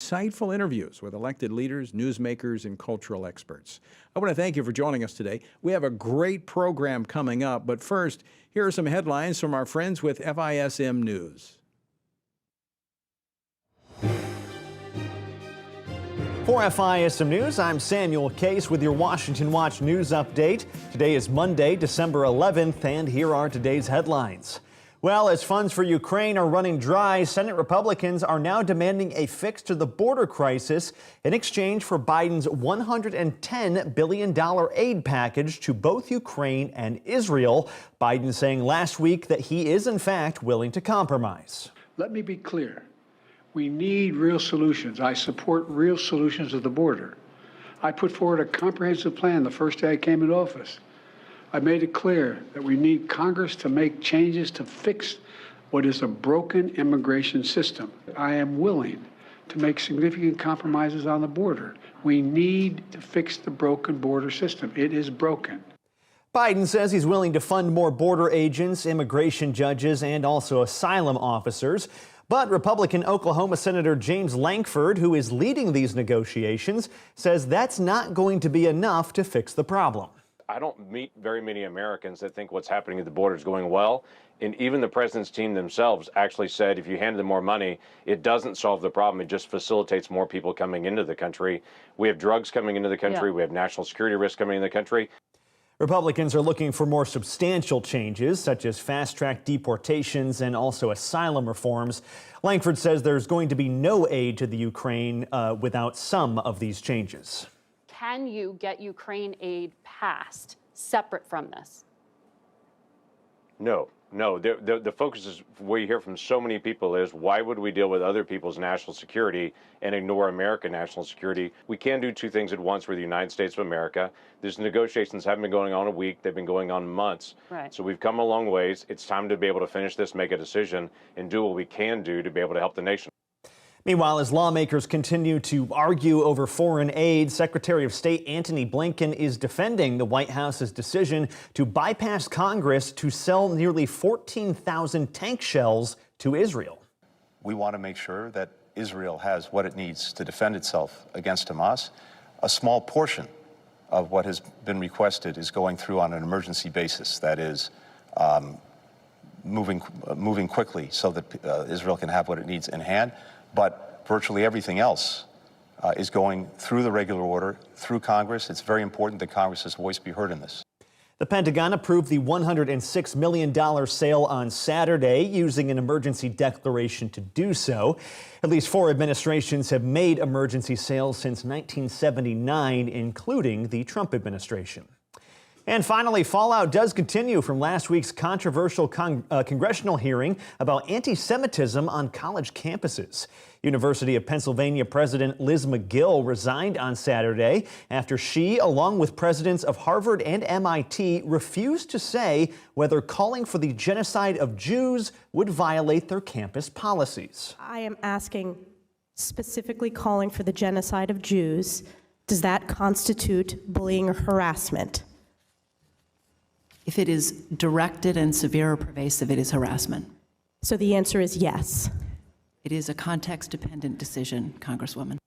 Insightful interviews with elected leaders, newsmakers, and cultural experts. I want to thank you for joining us today. We have a great program coming up, but first, here are some headlines from our friends with FISM News. For FISM News, I'm Samuel Case with your Washington Watch News Update. Today is Monday, December 11th, and here are today's headlines. Well, as funds for Ukraine are running dry, Senate Republicans are now demanding a fix to the border crisis in exchange for Biden's $110 billion aid package to both Ukraine and Israel. Biden saying last week that he is, in fact, willing to compromise. Let me be clear. We need real solutions. I support real solutions at the border. I put forward a comprehensive plan the first day I came into office. I made it clear that we need Congress to make changes to fix what is a broken immigration system. I am willing to make significant compromises on the border. We need to fix the broken border system. It is broken. Biden says he's willing to fund more border agents, immigration judges, and also asylum officers. But Republican Oklahoma Senator James Lankford, who is leading these negotiations, says that's not going to be enough to fix the problem. I don't meet very many Americans that think what's happening at the border is going well. And even the president's team themselves actually said if you hand them more money, it doesn't solve the problem. It just facilitates more people coming into the country. We have drugs coming into the country. We have national security risks coming into the country. Republicans are looking for more substantial changes, such as fast-track deportations and also asylum reforms. Lankford says there's going to be no aid to the Ukraine without some of these changes. Can you get Ukraine aid passed separate from this? No. The focus is, we hear from so many people, is why would we deal with other people's national security and ignore American national security? We can do two things at once. We're the United States of America. These negotiations haven't been going on a week. They've been going on months. Right. So we've come a long ways. It's time to be able to finish this, make a decision, and do what we can do to be able to help the nation. Meanwhile, as lawmakers continue to argue over foreign aid, Secretary of State Antony Blinken is defending the White House's decision to bypass Congress to sell nearly 14,000 tank shells to Israel. We want to make sure that Israel has what it needs to defend itself against Hamas. A small portion of what has been requested is going through on an emergency basis, that is, moving quickly so that Israel can have what it needs in hand. But virtually everything else is going through the regular order, through Congress. It's very important that Congress's voice be heard in this. The Pentagon approved the $106 million sale on Saturday, using an emergency declaration to do so. At least 4 administrations have made emergency sales since 1979, including the Trump administration. And finally, fallout does continue from last week's controversial congressional hearing about anti-Semitism on college campuses. University of Pennsylvania President Liz McGill resigned on Saturday after she, along with presidents of Harvard and MIT, refused to say whether calling for the genocide of Jews would violate their campus policies. I am asking, specifically calling for the genocide of Jews, does that constitute bullying or harassment? If it is directed and severe or pervasive, it is harassment. So the answer is yes. It is a context-dependent decision, Congresswoman.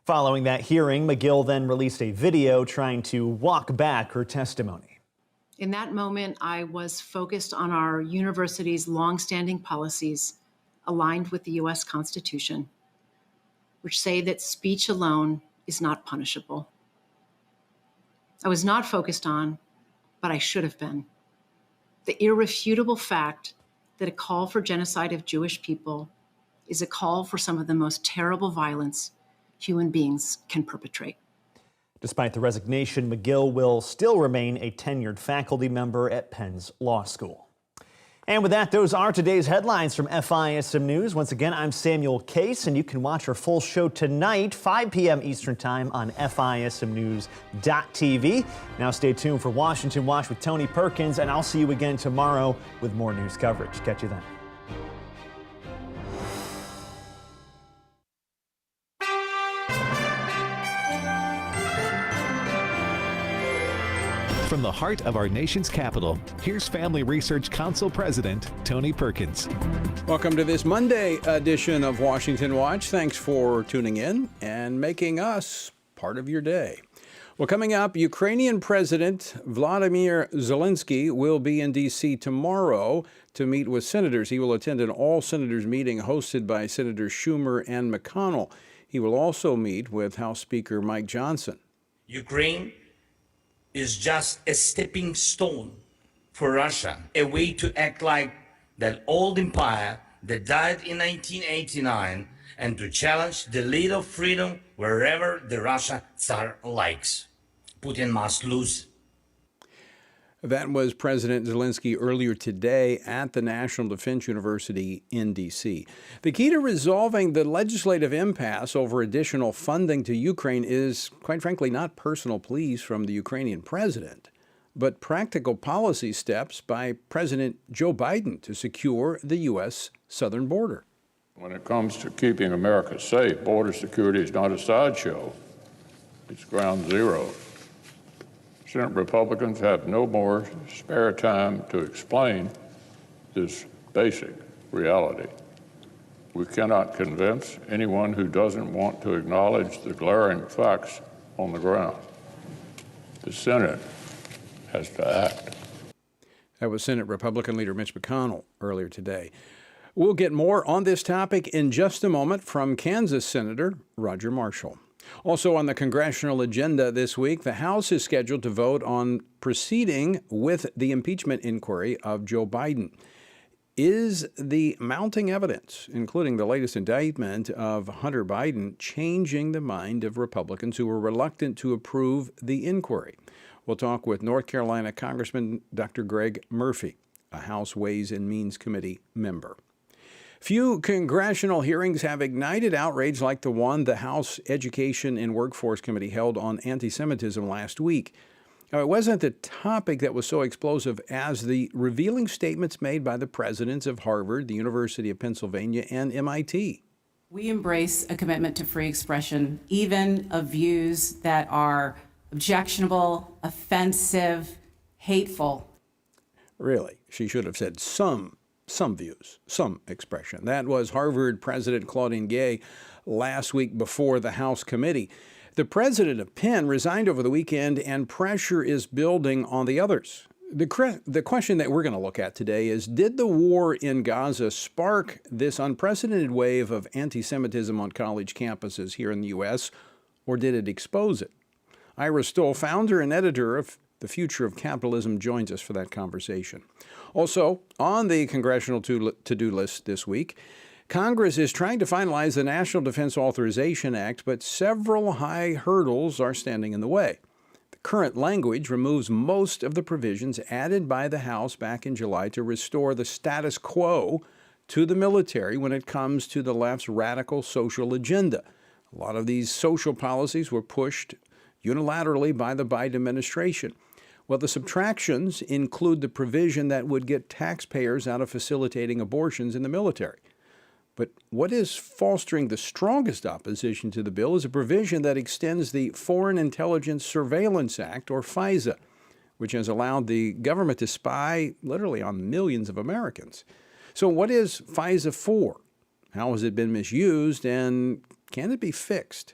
Following that hearing, McGill then released a video trying to walk back her testimony. In that moment, I was focused on our university's longstanding policies aligned with the U.S. Constitution, which say that speech alone is not punishable. I was not focused on, but I should have been, the irrefutable fact that a call for genocide of Jewish people is a call for some of the most terrible violence human beings can perpetrate. Despite the resignation, McGill will still remain a tenured faculty member at Penn's Law School. And with that, those are today's headlines from FISM News. Once again, I'm Samuel Case, and you can watch our full show tonight, 5 p.m. Eastern Time on FISMnews.tv. Now stay tuned for Washington Watch with Tony Perkins, and I'll see you again tomorrow with more news coverage. Catch you then. From the heart of our nation's capital, here's Family Research Council President Tony Perkins. Welcome to this Monday edition of Washington Watch. Thanks for tuning in and making us part of your day. Well, coming up, Ukrainian President Vladimir Zelensky will be in D.C. tomorrow to meet with senators. He will attend an all-senators meeting hosted by Senators Schumer and McConnell. He will also meet with House Speaker Mike Johnson. Ukraine is just a stepping stone for Russia, a way to act like that old empire that died in 1989 and to challenge the lead of freedom wherever the Russia Tsar likes. Putin must lose. That was President Zelensky earlier today at the National Defense University in D.C. The key to resolving the legislative impasse over additional funding to Ukraine is, quite frankly, not personal pleas from the Ukrainian president, but practical policy steps by President Joe Biden to secure the U.S. southern border. When it comes to keeping America safe, border security is not a sideshow. It's ground zero. Senate Republicans have no more spare time to explain this basic reality. We cannot convince anyone who doesn't want to acknowledge the glaring facts on the ground. The Senate has to act. That was Senate Republican leader Mitch McConnell earlier today. We'll get more on this topic in just a moment from Kansas Senator Roger Marshall. Also on the congressional agenda this week, the House is scheduled to vote on proceeding with the impeachment inquiry of Joe Biden. Is the mounting evidence, including the latest indictment of Hunter Biden, changing the mind of Republicans who were reluctant to approve the inquiry? We'll talk with North Carolina Congressman Dr. Greg Murphy, a House Ways and Means Committee member. Few congressional hearings have ignited outrage like the one the House Education and Workforce Committee held on anti-Semitism last week. Now, it wasn't the topic that was so explosive as the revealing statements made by the presidents of Harvard, the University of Pennsylvania, and MIT. We embrace a commitment to free expression, even of views that are objectionable, offensive, hateful. Really, she should have said some views, some expression. That was Harvard President Claudine Gay last week before the House committee. The president of Penn resigned over the weekend, and pressure is building on the others. The question that we're going to look at today is, did the war in Gaza spark this unprecedented wave of anti-Semitism on college campuses here in the U.S., or did it expose it? Ira Stoll, founder and editor of The Future of Capitalism, joins us for that conversation. Also, on the congressional to-do list this week, Congress is trying to finalize the National Defense Authorization Act, but several high hurdles are standing in the way. The current language removes most of the provisions added by the House back in July to restore the status quo to the military when it comes to the left's radical social agenda. A lot of these social policies were pushed unilaterally by the Biden administration. Well, the subtractions include the provision that would get taxpayers out of facilitating abortions in the military. But what is fostering the strongest opposition to the bill is a provision that extends the Foreign Intelligence Surveillance Act, or FISA, which has allowed the government to spy literally on millions of Americans. So what is FISA for? How has it been misused, and can it be fixed?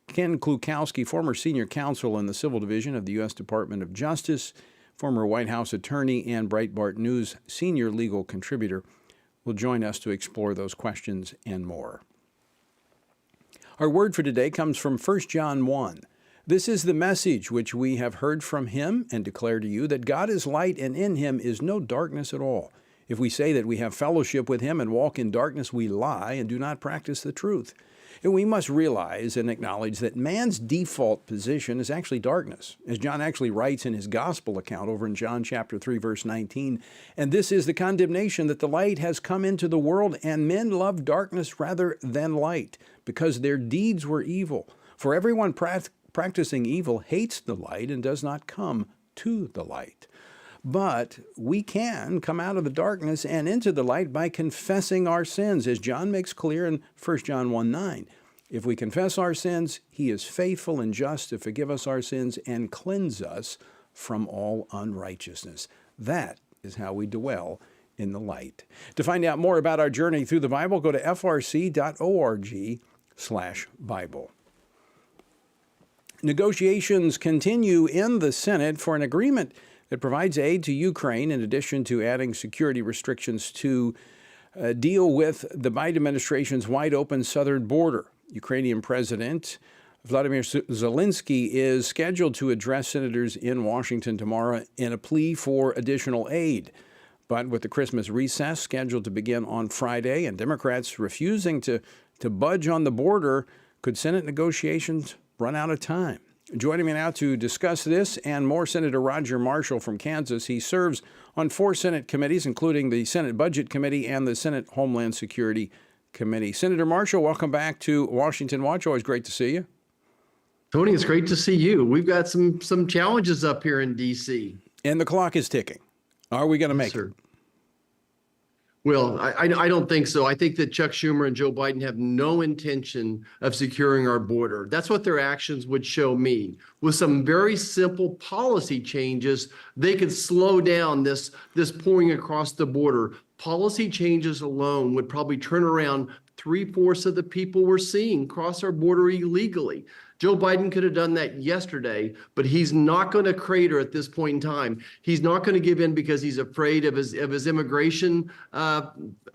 Ken Klukowski, former senior counsel in the Civil Division of the U.S. Department of Justice, former White House attorney, and Breitbart News senior legal contributor, will join us to explore those questions and more. Our word for today comes from 1 John 1. This is the message which we have heard from him and declare to you, that God is light, and in him is no darkness at all. If we say that we have fellowship with him and walk in darkness, we lie and do not practice the truth. And we must realize and acknowledge that man's default position is actually darkness, as John actually writes in his gospel account over in John chapter 3, verse 19. And this is the condemnation, that the light has come into the world, and men love darkness rather than light, because their deeds were evil. For everyone practicing evil hates the light and does not come to the light. But we can come out of the darkness and into the light by confessing our sins, as John makes clear in 1 John 1:9. If we confess our sins, he is faithful and just to forgive us our sins and cleanse us from all unrighteousness. That is how we dwell in the light. To find out more about our journey through the Bible, go to frc.org/Bible. Negotiations continue in the Senate for an agreement that provides aid to Ukraine in addition to adding security restrictions to deal with the Biden administration's wide-open southern border. Ukrainian President Vladimir Zelensky is scheduled to address senators in Washington tomorrow in a plea for additional aid. But with the Christmas recess scheduled to begin on Friday and Democrats refusing to budge on the border, could Senate negotiations run out of time? Joining me now to discuss this and more, Senator Roger Marshall from Kansas. He serves on 4 Senate committees, including the Senate Budget Committee and the Senate Homeland Security Committee. Senator Marshall, welcome back to Washington Watch. Always great to see you. Tony, it's great to see you. We've got some challenges up here in D.C. And the clock is ticking. Are we going to make it? Well, I don't think so. I think that Chuck Schumer and Joe Biden have no intention of securing our border. That's what their actions would show me. With some very simple policy changes, they could slow down this pouring across the border. Policy changes alone would probably turn around 3/4 of the people we're seeing cross our border illegally. Joe Biden could have done that yesterday, but he's not going to crater at this point in time. He's not going to give in because he's afraid of his immigration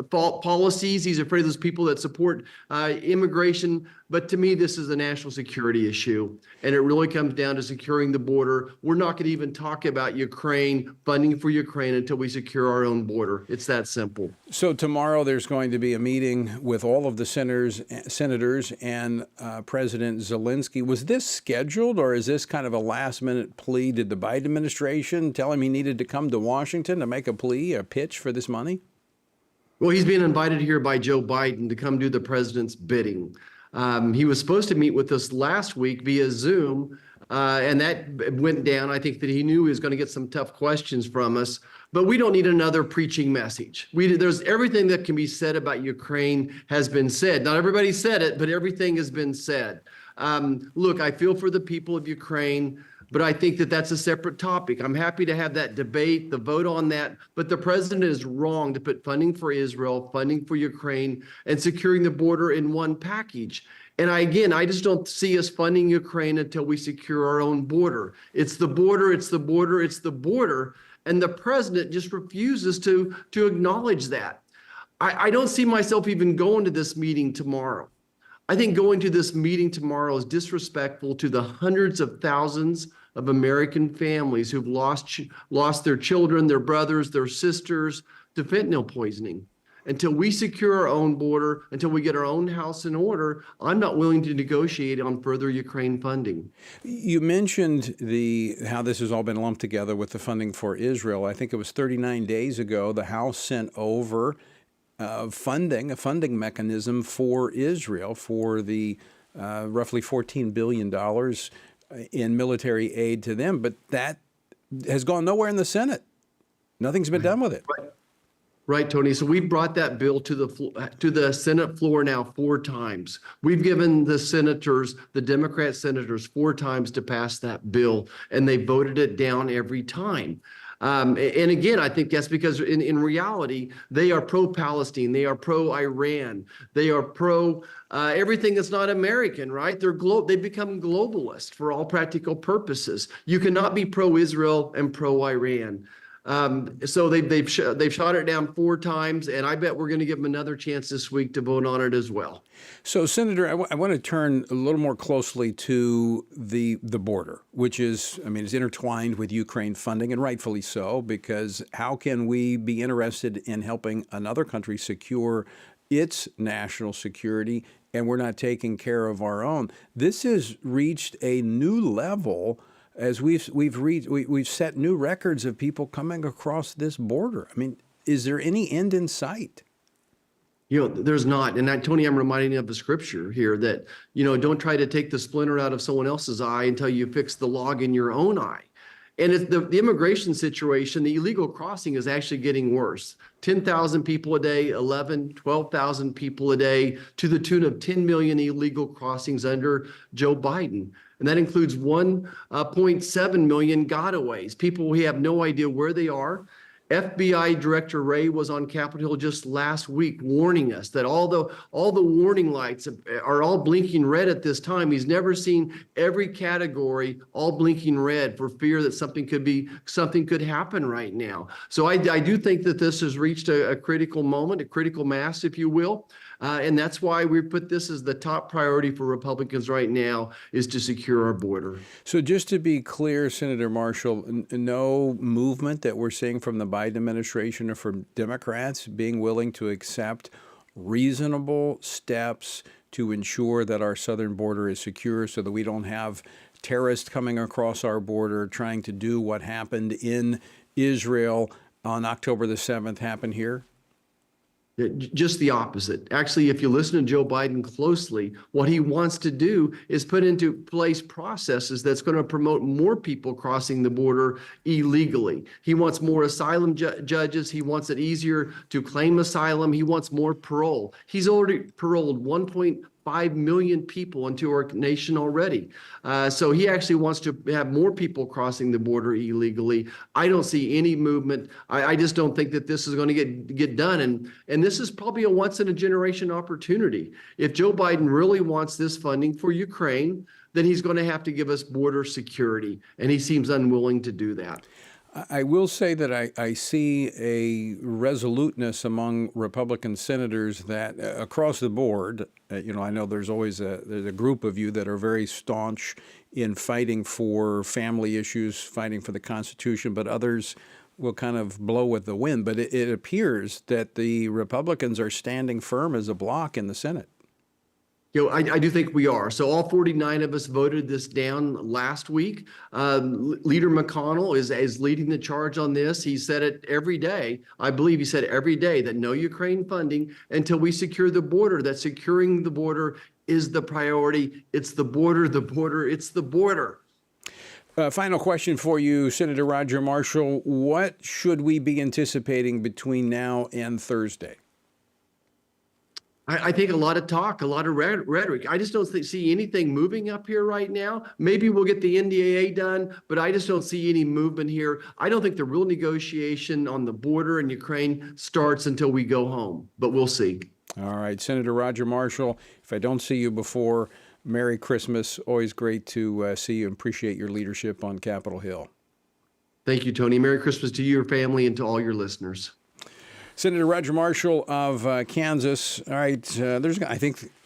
policies. He's afraid of those people that support immigration. But to me, this is a national security issue, and it really comes down to securing the border. We're not going to even talk about Ukraine, funding for Ukraine, until we secure our own border. It's that simple. So tomorrow there's going to be a meeting with all of the senators and President Zelensky. Was this scheduled, or is this kind of a last-minute plea? Did the Biden administration tell him he needed to come to Washington to make a plea, a pitch for this money? Well, he's being invited here by Joe Biden to come do the president's bidding. He was supposed to meet with us last week via Zoom, and that went down. I think that he knew he was going to get some tough questions from us, but we don't need another preaching message. There's everything that can be said about Ukraine has been said. Not everybody said it, but everything has been said. Look, I feel for the people of Ukraine, but I think that that's a separate topic. I'm happy to have that debate, the vote on that, but the president is wrong to put funding for Israel, funding for Ukraine, and securing the border in one package. And I just don't see us funding Ukraine until we secure our own border. It's the border, it's the border, it's the border, and the president just refuses to acknowledge that. I don't see myself even going to this meeting tomorrow. I think going to this meeting tomorrow is disrespectful to the hundreds of thousands of American families who've lost their children, their brothers, their sisters to fentanyl poisoning. Until we secure our own border, until we get our own house in order, I'm not willing to negotiate on further Ukraine funding. You mentioned how this has all been lumped together with the funding for Israel. I think it was 39 days ago, the House sent over a funding mechanism for Israel for the roughly $14 billion in military aid to them. But that has gone nowhere in the Senate. Nothing's been done with it. Right, Tony. So we brought that bill to the Senate floor now 4 times. We've given the Democrat senators 4 times to pass that bill, and they voted it down every time. And again, I think that's because in reality, they are pro-Palestine, they are pro-Iran, they are pro everything that's not American, right? They become globalists for all practical purposes. You cannot be pro-Israel and pro-Iran. So they've shot it down 4 times, and I bet we're going to give them another chance this week to vote on it as well. So, Senator, I want to turn a little more closely to the border, which is intertwined with Ukraine funding, and rightfully so, because how can we be interested in helping another country secure its national security, and we're not taking care of our own? This has reached a new level as we've set new records of people coming across this border. I mean, is there any end in sight? There's not. And Tony, I'm reminding you of the scripture here that, don't try to take the splinter out of someone else's eye until you fix the log in your own eye. And it's the immigration situation, the illegal crossing is actually getting worse. 10,000 people a day, 12,000 people a day, to the tune of 10 million illegal crossings under Joe Biden. And that includes 1.7 million gotaways, people we have no idea where they are. FBI Director Wray was on Capitol Hill just last week warning us that all the warning lights are all blinking red at this time. He's never seen every category all blinking red for fear that something could happen right now. So I do think that this has reached a critical moment, a critical mass, if you will. And that's why we put this as the top priority for Republicans right now, is to secure our border. So just to be clear, Senator Marshall, no movement that we're seeing from the Biden administration or from Democrats being willing to accept reasonable steps to ensure that our southern border is secure so that we don't have terrorists coming across our border trying to do what happened in Israel on October the 7th happen here? Just the opposite. Actually, if you listen to Joe Biden closely, what he wants to do is put into place processes that's going to promote more people crossing the border illegally. He wants more asylum judges. He wants it easier to claim asylum. He wants more parole. He's already paroled 1.5 million people into our nation already. So he actually wants to have more people crossing the border illegally. I don't see any movement. I just don't think that this is going to get done. And this is probably a once in a generation opportunity. If Joe Biden really wants this funding for Ukraine, then he's going to have to give us border security. And he seems unwilling to do that. I will say that I see a resoluteness among Republican senators that across the board, I know there's always there's a group of you that are very staunch in fighting for family issues, fighting for the Constitution, but others will kind of blow with the wind. But it appears that the Republicans are standing firm as a bloc in the Senate. I do think we are. So all 49 of us voted this down last week. Leader McConnell is leading the charge on this. He said it every day. I believe he said every day that no Ukraine funding until we secure the border, that securing the border is the priority. It's the border, it's the border. Final question for you, Senator Roger Marshall. What should we be anticipating between now and Thursday? I think a lot of talk, a lot of rhetoric. I just don't see anything moving up here right now. Maybe we'll get the NDAA done, but I just don't see any movement here. I don't think the real negotiation on the border in Ukraine starts until we go home, but we'll see. All right, Senator Roger Marshall, if I don't see you before, Merry Christmas. Always great to see you and appreciate your leadership on Capitol Hill. Thank you, Tony. Merry Christmas to you, your family, and to all your listeners. Senator Roger Marshall of Kansas. All right, I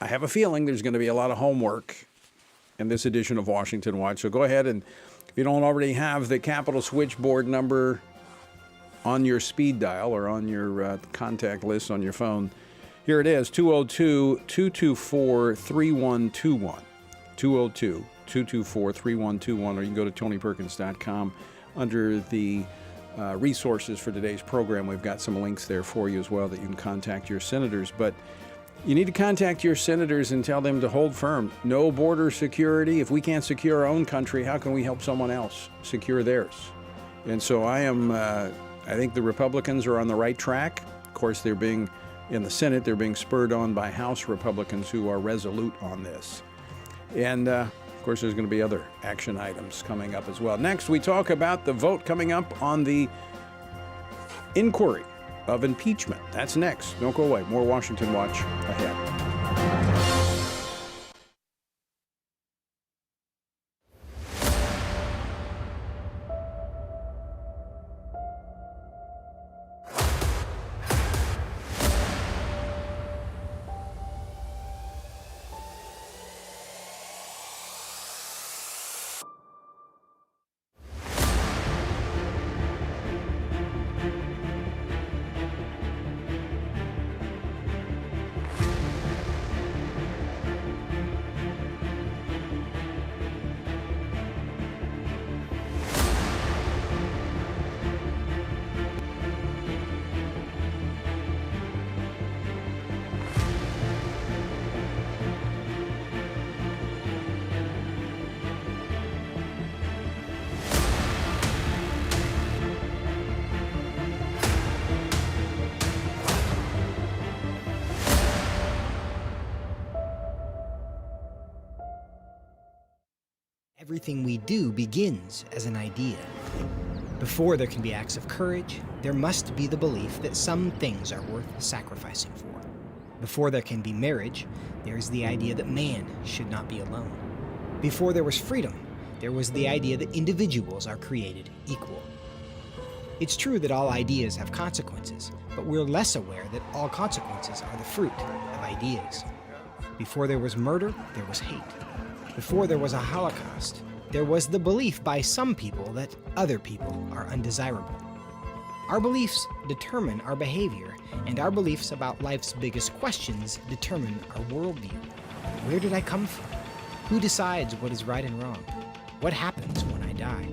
have a feeling there's going to be a lot of homework in this edition of Washington Watch. So go ahead, and if you don't already have the Capitol switchboard number on your speed dial or on your contact list on your phone, here it is, 202-224-3121. 202-224-3121, or you can go to tonyperkins.com. Under the resources for today's program, we've got some links there for you as well that you can contact your senators. But you need to contact your senators and tell them to hold firm. No border security. If we can't secure our own country, how can we help someone else secure theirs? And so I think the Republicans are on the right track. Of course, in the Senate, they're being spurred on by House Republicans who are resolute on this. And of course, there's going to be other action items coming up as well. Next, we talk about the vote coming up on the inquiry of impeachment. That's next. Don't go away. More Washington Watch ahead. Everything we do begins as an idea. Before there can be acts of courage, there must be the belief that some things are worth sacrificing for. Before there can be marriage, there is the idea that man should not be alone. Before there was freedom, there was the idea that individuals are created equal. It's true that all ideas have consequences, but we're less aware that all consequences are the fruit of ideas. Before there was murder, there was hate. Before there was a Holocaust, there was the belief by some people that other people are undesirable. Our beliefs determine our behavior, and our beliefs about life's biggest questions determine our worldview. Where did I come from? Who decides what is right and wrong? What happens when I die?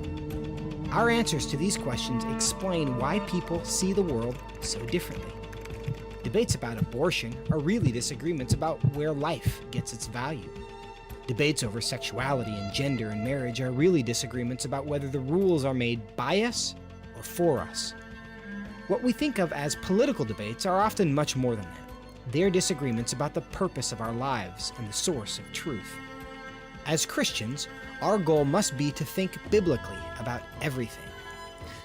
Our answers to these questions explain why people see the world so differently. Debates about abortion are really disagreements about where life gets its value. Debates over sexuality and gender and marriage are really disagreements about whether the rules are made by us or for us. What we think of as political debates are often much more than that. They're disagreements about the purpose of our lives and the source of truth. As Christians, our goal must be to think biblically about everything.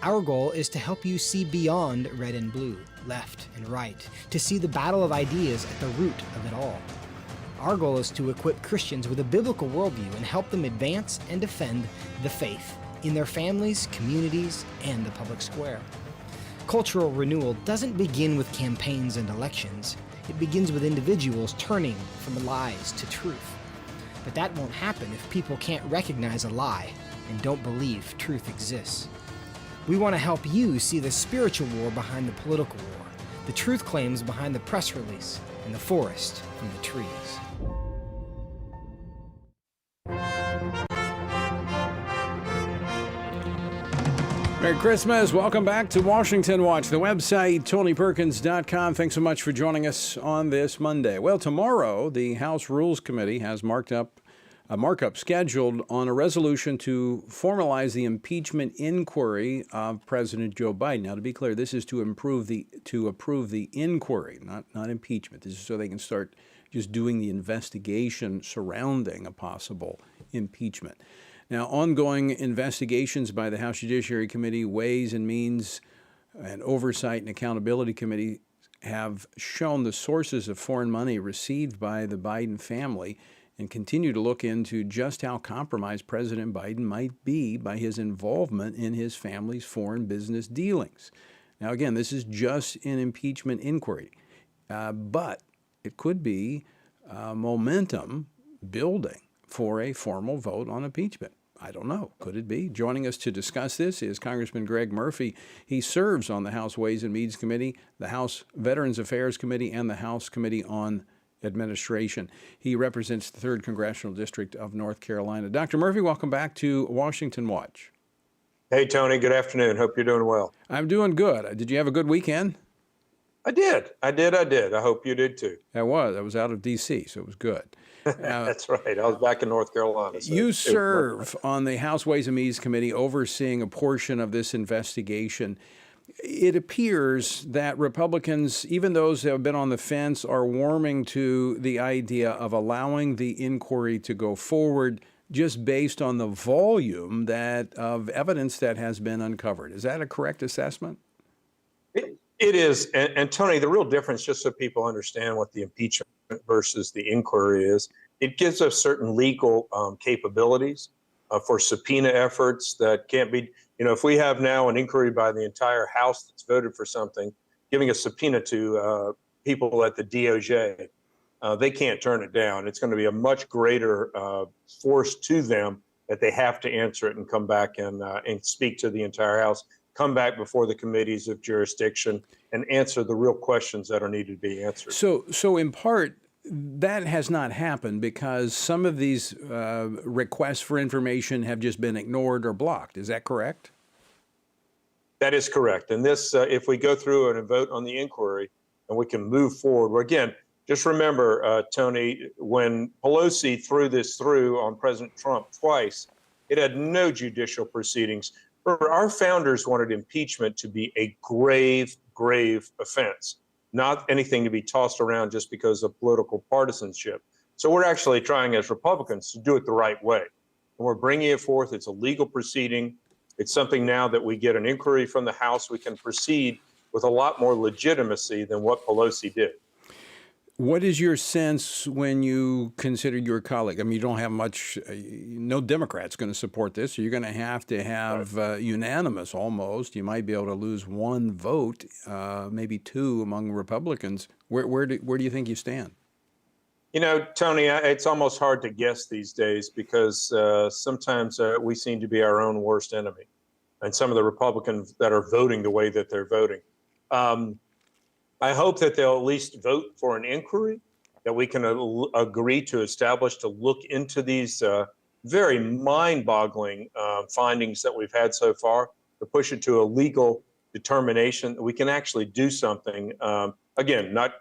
Our goal is to help you see beyond red and blue, left and right, to see the battle of ideas at the root of it all. Our goal is to equip Christians with a biblical worldview and help them advance and defend the faith in their families, communities, and the public square. Cultural renewal doesn't begin with campaigns and elections. It begins with individuals turning from lies to truth. But that won't happen if people can't recognize a lie and don't believe truth exists. We want to help you see the spiritual war behind the political war, the truth claims behind the press release, and the forest from the trees. Merry Christmas. Welcome back to Washington Watch. The website, TonyPerkins.com. Thanks so much for joining us on this Monday. Well, tomorrow, the House Rules Committee has a markup scheduled on a resolution to formalize the impeachment inquiry of President Joe Biden. Now, to be clear, this is to approve the inquiry, not impeachment. This is so they can start just doing the investigation surrounding a possible impeachment. Now, ongoing investigations by the House Judiciary Committee, Ways and Means, and Oversight and Accountability Committee have shown the sources of foreign money received by the Biden family and continue to look into just how compromised President Biden might be by his involvement in his family's foreign business dealings. Now, again, this is just an impeachment inquiry, but it could be momentum building for a formal vote on impeachment. I don't know. Could it be? Joining us to discuss this is Congressman Greg Murphy. He serves on the House Ways and Means Committee, the House Veterans Affairs Committee, and the House Committee on Administration. He represents the 3rd Congressional District of North Carolina. Dr. Murphy, welcome back to Washington Watch. Hey, Tony. Good afternoon. Hope you're doing well. I'm doing good. Did you have a good weekend? I did. I hope you did too. I was out of D.C., so it was good. That's right. I was back in North Carolina. So you serve on the House Ways and Means Committee overseeing a portion of this investigation. It appears that Republicans, even those that have been on the fence, are warming to the idea of allowing the inquiry to go forward just based on the volume of evidence that has been uncovered. Is that a correct assessment? It is. And Tony, the real difference, just so people understand what the impeachment versus the inquiry is, it gives us certain legal capabilities for subpoena efforts that can't be, if we have now an inquiry by the entire House that's voted for something, giving a subpoena to people at the DOJ, they can't turn it down. It's going to be a much greater force to them that they have to answer it and come back and speak to the entire House, come back before the committees of jurisdiction and answer the real questions that are needed to be answered. So in part, that has not happened because some of these requests for information have just been ignored or blocked. Is that correct? That is correct. And this, if we go through and vote on the inquiry and we can move forward, well, again, just remember, Tony, when Pelosi threw this through on President Trump twice, it had no judicial proceedings. Our founders wanted impeachment to be a grave, grave offense, not anything to be tossed around just because of political partisanship. So we're actually trying as Republicans to do it the right way. and we're bringing it forth. It's a legal proceeding. It's something now that we get an inquiry from the House. We can proceed with a lot more legitimacy than what Pelosi did. What is your sense when you consider your colleague? I mean, you don't have much, no Democrat's going to support this. So you're going to have unanimous almost. You might be able to lose one vote, maybe two among Republicans. Where do you think you stand? You know, Tony, it's almost hard to guess these days because sometimes we seem to be our own worst enemy. And some of the Republicans that are voting the way that they're voting. I hope that they'll at least vote for an inquiry that we can agree to establish to look into these very mind-boggling findings that we've had so far, to push it to a legal determination that we can actually do something. Again, not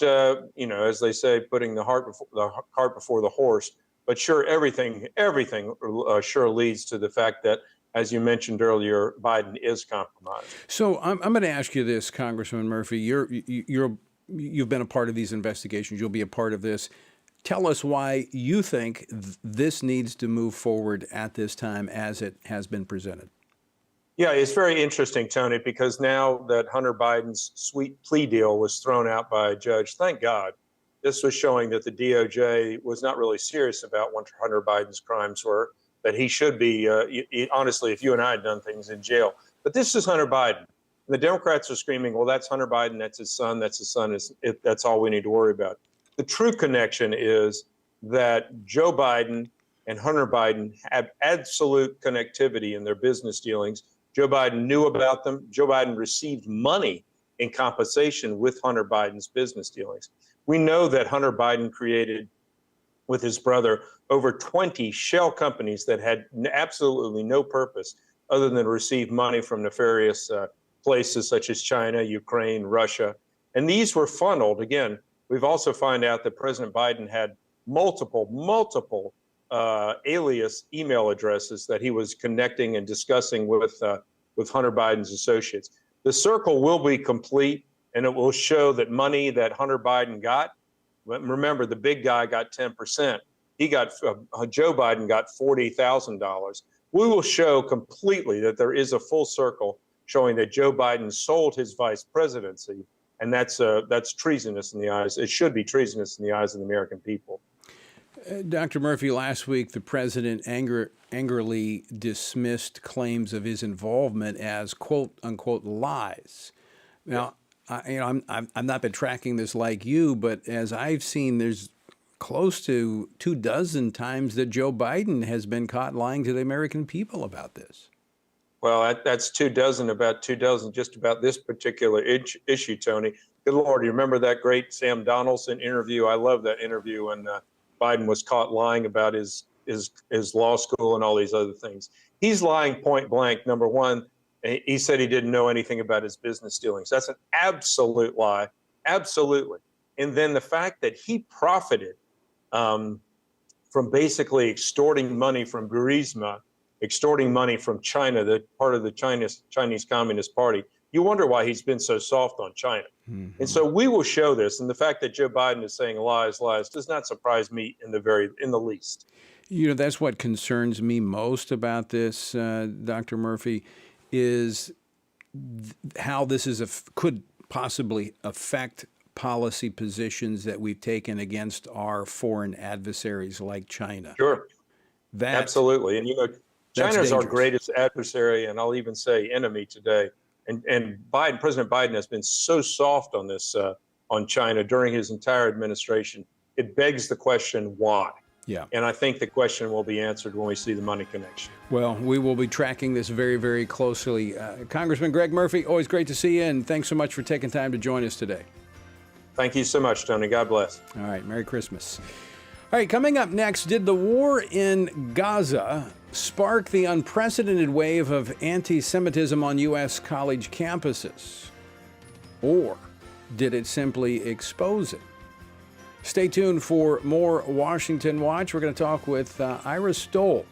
as they say, putting the cart before the horse, but sure, everything sure leads to the fact that, as you mentioned earlier, Biden is compromised. So I'm going to ask you this, Congressman Murphy. You've been a part of these investigations. You'll be a part of this. Tell us why you think this needs to move forward at this time as it has been presented. Yeah, it's very interesting, Tony, because now that Hunter Biden's sweet plea deal was thrown out by a judge, thank God, this was showing that the DOJ was not really serious about what Hunter Biden's crimes were, that he should be, honestly, if you and I had done things, in jail. But this is Hunter Biden. And the Democrats are screaming, well, that's Hunter Biden, that's his son, that's all we need to worry about. The true connection is that Joe Biden and Hunter Biden have absolute connectivity in their business dealings. Joe Biden knew about them. Joe Biden received money in compensation with Hunter Biden's business dealings. We know that Hunter Biden created, with his brother, over 20 shell companies that had absolutely no purpose other than to receive money from nefarious places such as China, Ukraine, Russia. And these were funneled. Again, we've also found out that President Biden had multiple alias email addresses that he was connecting and discussing with Hunter Biden's associates. The circle will be complete, and it will show that money that Hunter Biden got, remember, the big guy got 10%. Joe Biden got $40,000. We will show completely that there is a full circle showing that Joe Biden sold his vice presidency, and that's treasonous in the eyes. It should be treasonous in the eyes of the American people. Dr. Murphy, last week the president angrily dismissed claims of his involvement as quote unquote lies. Now, I've not been tracking this like you, but as I've seen, there's close to 24 times that Joe Biden has been caught lying to the American people about this. Well, that's 24 just about this particular issue, Tony. Good Lord, you remember that great Sam Donaldson interview? I love that interview when Biden was caught lying about his law school and all these other things. He's lying point blank. Number one, he said he didn't know anything about his business dealings. That's an absolute lie, absolutely. And then the fact that he profited from basically extorting money from Burisma, extorting money from China, the part of the Chinese Communist Party. You wonder why he's been so soft on China. Mm-hmm. And so we will show this. And the fact that Joe Biden is saying lies does not surprise me in the least. You know, that's what concerns me most about this, Dr. Murphy, is how this could possibly affect policy positions that we've taken against our foreign adversaries like China. Sure. Absolutely. And, you know, China's our greatest adversary, and I'll even say enemy today. And President Biden has been so soft on this, on China during his entire administration. It begs the question, why? Yeah. And I think the question will be answered when we see the money connection. Well, we will be tracking this very, very closely. Congressman Greg Murphy, always great to see you, and thanks so much for taking time to join us today. Thank you so much, Tony. God bless. All right. Merry Christmas. All right. Coming up next, did the war in Gaza spark the unprecedented wave of anti-Semitism on U.S. college campuses? Or did it simply expose it? Stay tuned for more Washington Watch. We're going to talk with Ira Stoll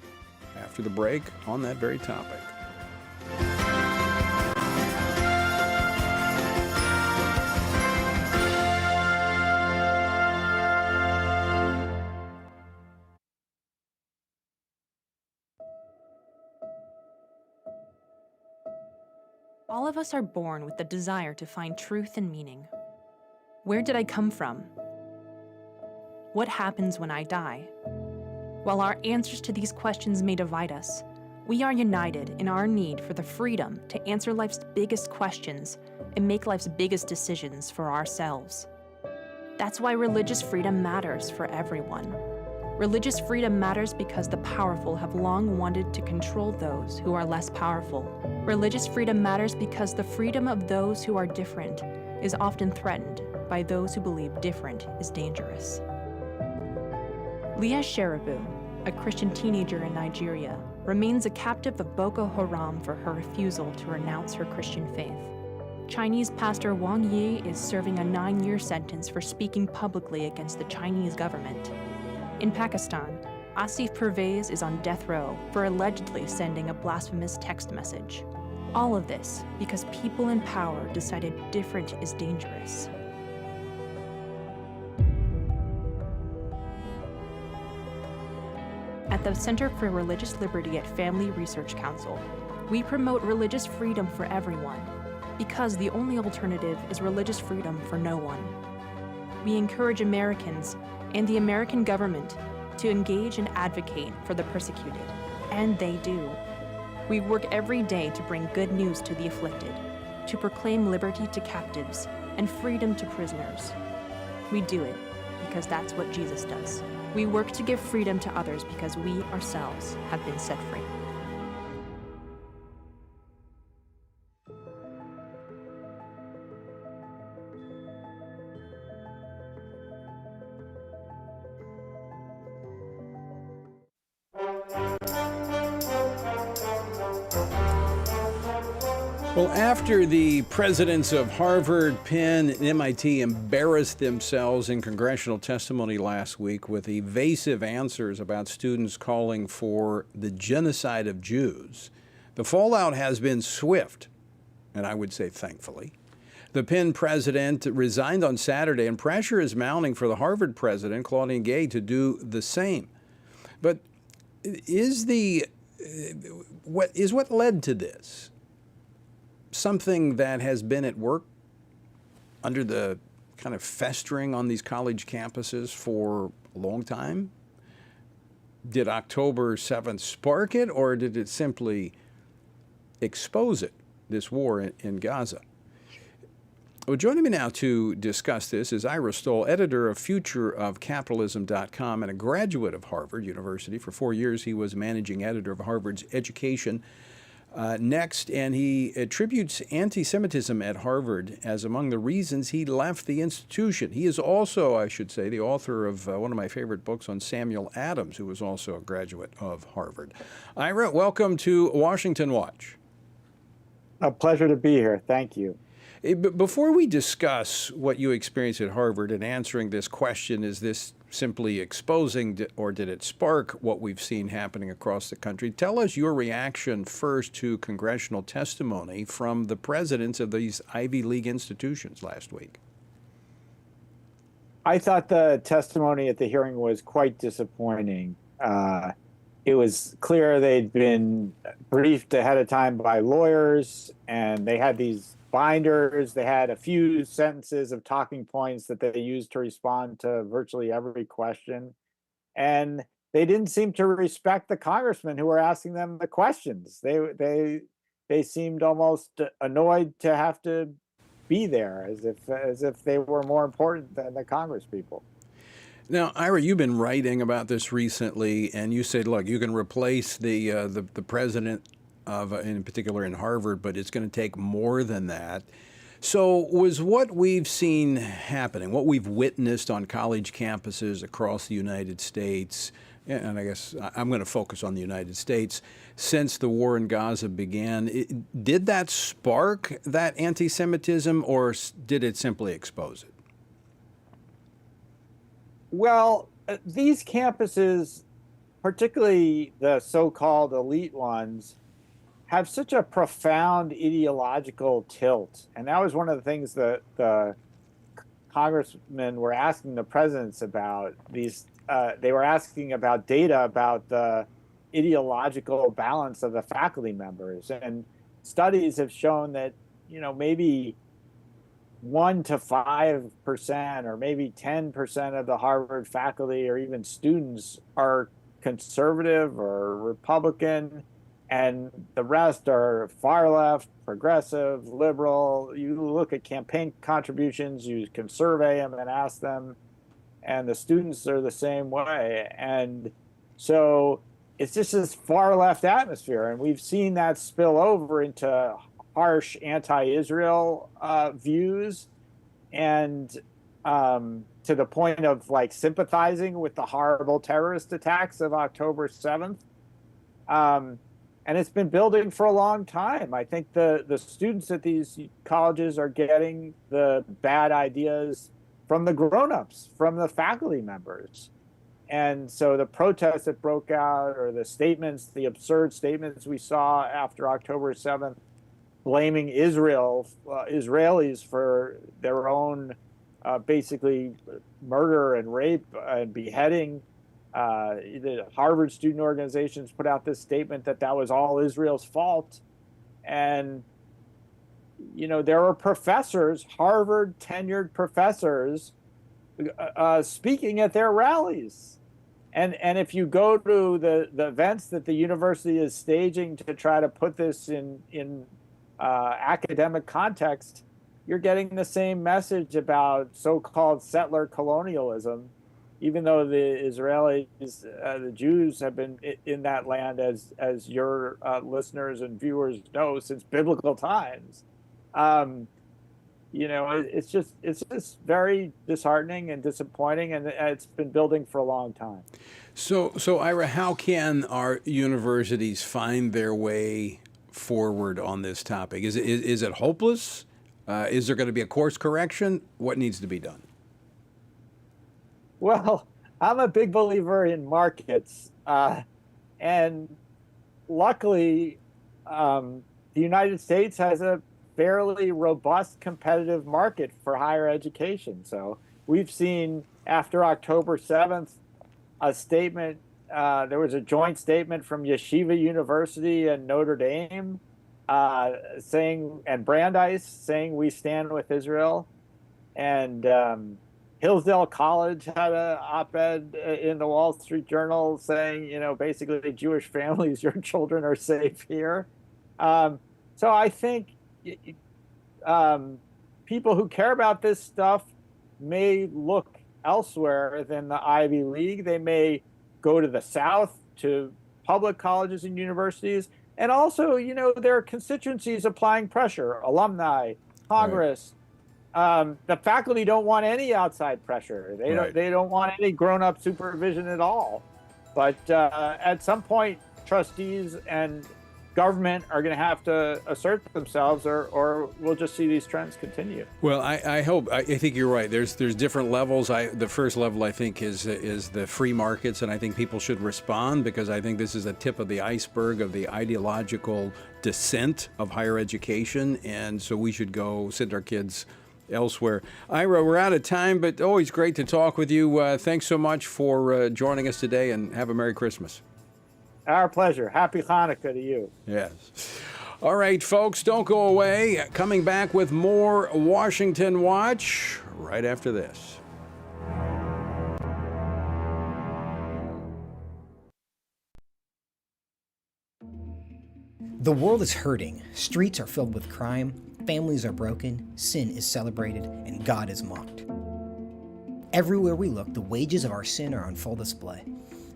after the break on that very topic. All of us are born with the desire to find truth and meaning. Where did I come from? What happens when I die? While our answers to these questions may divide us, we are united in our need for the freedom to answer life's biggest questions and make life's biggest decisions for ourselves. That's why religious freedom matters for everyone. Religious freedom matters because the powerful have long wanted to control those who are less powerful. Religious freedom matters because the freedom of those who are different is often threatened by those who believe different is dangerous. Leah Sheribu, a Christian teenager in Nigeria, remains a captive of Boko Haram for her refusal to renounce her Christian faith. Chinese pastor Wang Yi is serving a 9-year sentence for speaking publicly against the Chinese government. In Pakistan, Asif Pervez is on death row for allegedly sending a blasphemous text message. All of this because people in power decided different is dangerous. At the Center for Religious Liberty at Family Research Council, we promote religious freedom for everyone because the only alternative is religious freedom for no one. We encourage Americans and the American government to engage and advocate for the persecuted, and they do. We work every day to bring good news to the afflicted, to proclaim liberty to captives and freedom to prisoners. We do it because that's what Jesus does. We work to give freedom to others because we ourselves have been set free. Well, after the presidents of Harvard, Penn, and MIT embarrassed themselves in congressional testimony last week with evasive answers about students calling for the genocide of Jews, the fallout has been swift, and I would say thankfully. The Penn president resigned on Saturday, and pressure is mounting for the Harvard president, Claudine Gay, to do the same. But what led to this something that has been at work under the kind of festering on these college campuses for a long time? Did October 7th spark it, or did it simply expose it, this war in Gaza? Well, joining me now to discuss this is Ira Stoll, editor of futureofcapitalism.com and a graduate of Harvard University. For 4 years, he was managing editor of Harvard's Education Next, and he attributes anti-Semitism at Harvard as among the reasons he left the institution. He is also, I should say, the author of one of my favorite books on Samuel Adams, who was also a graduate of Harvard. Ira, welcome to Washington Watch. A pleasure to be here. Thank you. Before we discuss what you experienced at Harvard and answering this question, is this simply exposing or did it spark what we've seen happening across the country? Tell us your reaction first to congressional testimony from the presidents of these Ivy League institutions last week. I thought the testimony at the hearing was quite disappointing. It was clear they'd been briefed ahead of time by lawyers, and they had these binders. They had a few sentences of talking points that they used to respond to virtually every question. And they didn't seem to respect the congressmen who were asking them the questions. They seemed almost annoyed to have to be there, as if they were more important than the Congress people. Now, Ira, you've been writing about this recently, and you said, look, you can replace the president of, in particular in Harvard, but it's going to take more than that. So was what we've seen happening, what we've witnessed on college campuses across the United States, and I guess I'm going to focus on the United States, since the war in Gaza began, did that spark that anti-Semitism, or did it simply expose it? Well, these campuses, particularly the so-called elite ones, have such a profound ideological tilt. And that was one of the things that the congressmen were asking the presidents about. They were asking about data about the ideological balance of the faculty members. And studies have shown that maybe 1 to 5% or maybe 10% of the Harvard faculty or even students are conservative or Republican, and the rest are far left, progressive, liberal. You look at campaign contributions, you can survey them and ask them, and the students are the same way. And so it's just this far left atmosphere, and we've seen that spill over into harsh anti-Israel views, and to the point of like sympathizing with the horrible terrorist attacks of October 7th. And it's been building for a long time. I think the students at these colleges are getting the bad ideas from the grown-ups, from the faculty members. And so the protests that broke out, or the statements, the absurd statements we saw after October 7th, blaming Israelis for their own basically murder and rape and beheading. The Harvard student organizations put out this statement that was all Israel's fault. And, there are professors, Harvard tenured professors, speaking at their rallies. And if you go to the events that the university is staging to try to put this in academic context, you're getting the same message about so-called settler colonialism, even though the Israelis, the Jews have been in that land, as your listeners and viewers know, since biblical times. It's just very disheartening and disappointing, and it's been building for a long time. So Ira, how can our universities find their way forward on this topic? Is it hopeless? Is there going to be a course correction? What needs to be done? Well, I'm a big believer in markets, and luckily, the United States has a fairly robust competitive market for higher education. So we've seen after October 7th a statement, there was a joint statement from Yeshiva University and Notre Dame and Brandeis saying we stand with Israel. And Hillsdale College had an op-ed in the Wall Street Journal saying, basically, Jewish families, your children are safe here. So I think people who care about this stuff may look elsewhere than the Ivy League. They may go to the South, to public colleges and universities. And also, there are constituencies applying pressure, alumni, Congress. Right. The faculty don't want any outside pressure. They don't want any grown-up supervision at all. But at some point, trustees and government are going to have to assert themselves, or we'll just see these trends continue. Well, I think you're right. There's different levels. The first level, I think, is the free markets, and I think people should respond, because I think this is the tip of the iceberg of the ideological descent of higher education, and so we should go send our kids elsewhere. Ira, we're out of time, but always great to talk with you. Thanks so much for joining us today, and have a Merry Christmas. Our pleasure. Happy Hanukkah to you. Yes. All right, folks, don't go away. Coming back with more Washington Watch right after this. The world is hurting. Streets are filled with crime. Families are broken. Sin is celebrated, and God is mocked. Everywhere we look, the wages of our sin are on full display.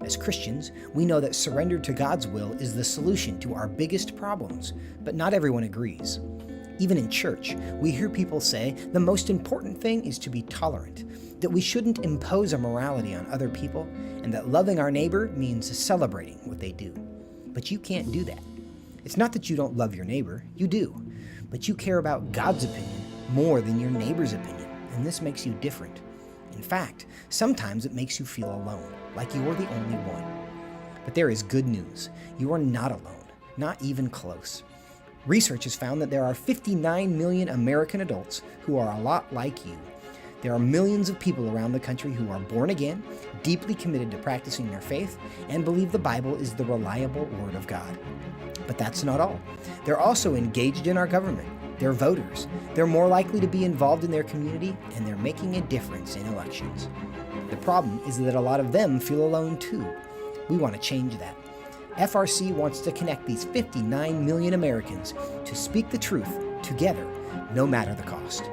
As Christians, we know that surrender to God's will is the solution to our biggest problems, but not everyone agrees. Even in church, we hear people say the most important thing is to be tolerant, that we shouldn't impose our morality on other people, and that loving our neighbor means celebrating what they do. But you can't do that. It's not that you don't love your neighbor, you do, but you care about God's opinion more than your neighbor's opinion, and this makes you different. In fact, sometimes it makes you feel alone, like you're the only one. But there is good news. You are not alone, not even close. Research has found that there are 59 million American adults who are a lot like you. There are millions of people around the country who are born again, deeply committed to practicing their faith, and believe the Bible is the reliable Word of God. But that's not all. They're also engaged in our government, They're voters. They're more likely to be involved in their community, and they're making a difference in elections. The problem is that a lot of them feel alone too. We want to change that. FRC wants to connect these 59 million Americans to speak the truth together, no matter the cost.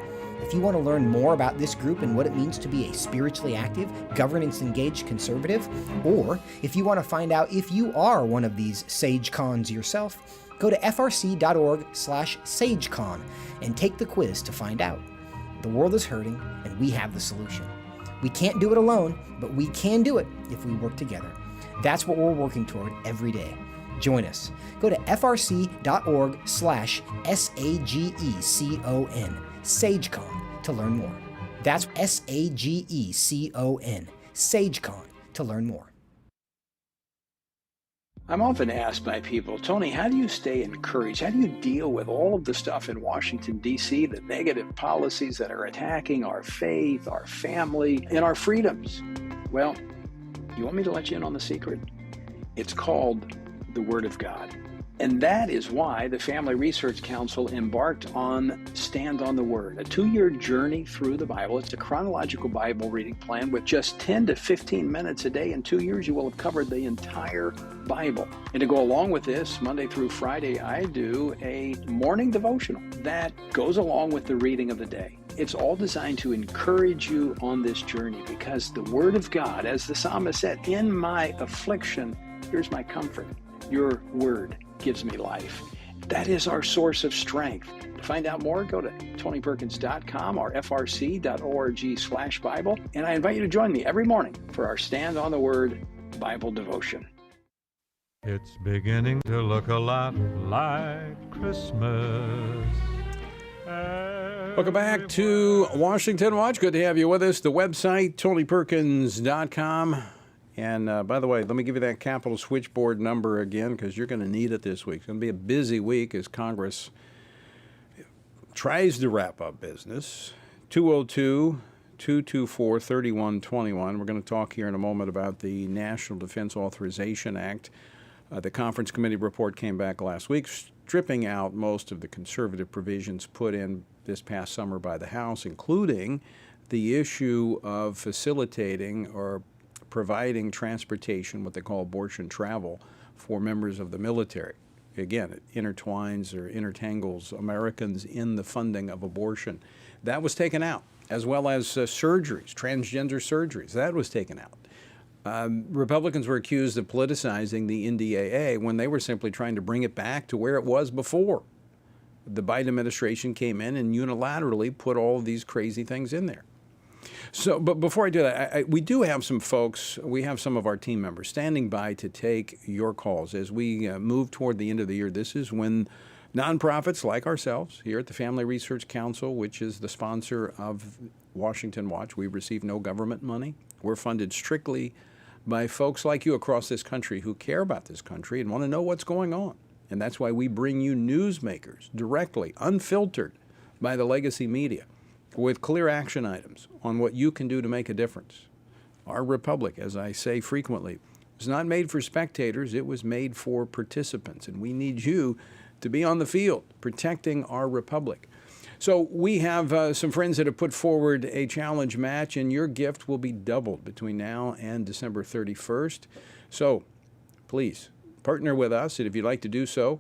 If you want to learn more about this group and what it means to be a spiritually active, governance-engaged conservative, or if you want to find out if you are one of these SageCons yourself, go to frc.org/SageCon and take the quiz to find out. The world is hurting, and we have the solution. We can't do it alone, but we can do it if we work together. That's what we're working toward every day. Join us. Go to frc.org/SAGECON, SageCon, to learn more. That's SAGECON, SageCon, to learn more. I'm often asked by people, Tony, how do you stay encouraged? How do you deal with all of the stuff in Washington, D.C., the negative policies that are attacking our faith, our family, and our freedoms? Well, you want me to let you in on the secret? It's called the Word of God. And that is why the Family Research Council embarked on Stand on the Word, a 2-year journey through the Bible. It's a chronological Bible reading plan with just 10 to 15 minutes a day. In 2 years, you will have covered the entire Bible. And to go along with this, Monday through Friday, I do a morning devotional that goes along with the reading of the day. It's all designed to encourage you on this journey because the Word of God, as the psalmist said, in my affliction, here's my comfort. Your Word gives me life. That is our source of strength. To find out more, go to tonyperkins.com or frc.org/Bible. And I invite you to join me every morning for our Stand on the Word Bible devotion. It's beginning to look a lot like Christmas. Welcome back to Washington Watch. Good to have you with us. The website, tonyperkins.com. And by the way, let me give you that Capitol switchboard number again because you're going to need it this week. It's going to be a busy week as Congress tries to wrap up business. 202-224-3121. We're going to talk here in a moment about the National Defense Authorization Act. The Conference Committee report came back last week, stripping out most of the conservative provisions put in this past summer by the House, including the issue of facilitating or providing transportation, what they call abortion travel, for members of the military. Again, it intertwines or intertangles Americans in the funding of abortion. That was taken out, as well as surgeries, transgender surgeries. That was taken out. Republicans were accused of politicizing the NDAA when they were simply trying to bring it back to where it was before. The Biden administration came in and unilaterally put all of these crazy things in there. So, but before I do that, we do have some folks, we have some of our team members standing by to take your calls. As we move toward the end of the year, this is when nonprofits like ourselves here at the Family Research Council, which is the sponsor of Washington Watch, we receive no government money. We're funded strictly by folks like you across this country who care about this country and want to know what's going on. And that's why we bring you newsmakers directly, unfiltered by the legacy media, with clear action items on what you can do to make a difference. Our republic, as I say frequently, was not made for spectators, it was made for participants, and we need you to be on the field protecting our republic. So we have some friends that have put forward a challenge match, and your gift will be doubled between now and December 31st. So please partner with us, and if you'd like to do so,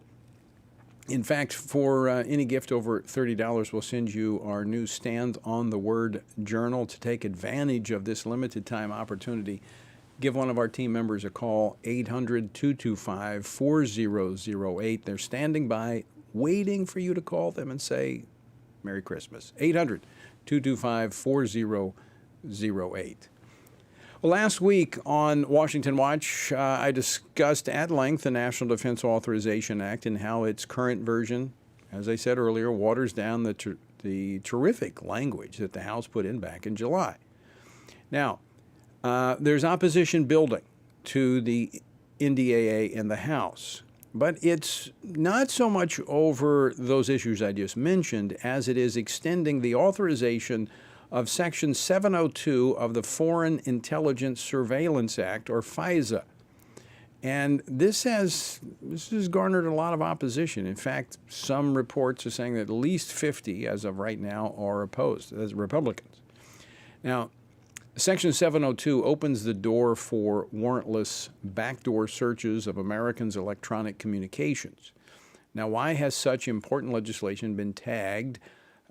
in fact, for any gift over $30, we'll send you our new Stand on the Word journal. To take advantage of this limited time opportunity, give one of our team members a call, 800-225-4008. They're standing by, waiting for you to call them and say, Merry Christmas. 800-225-4008. Well, last week on Washington Watch, I discussed at length the National Defense Authorization Act and how its current version, as I said earlier, waters down the terrific language that the House put in back in July. Now, there's opposition building to the NDAA in the House, but it's not so much over those issues I just mentioned as it is extending the authorization of Section 702 of the Foreign Intelligence Surveillance Act, or FISA. And this has garnered a lot of opposition. In fact, some reports are saying that at least 50, as of right now, are opposed as Republicans. Now, Section 702 opens the door for warrantless backdoor searches of Americans' electronic communications. Now, why has such important legislation been tagged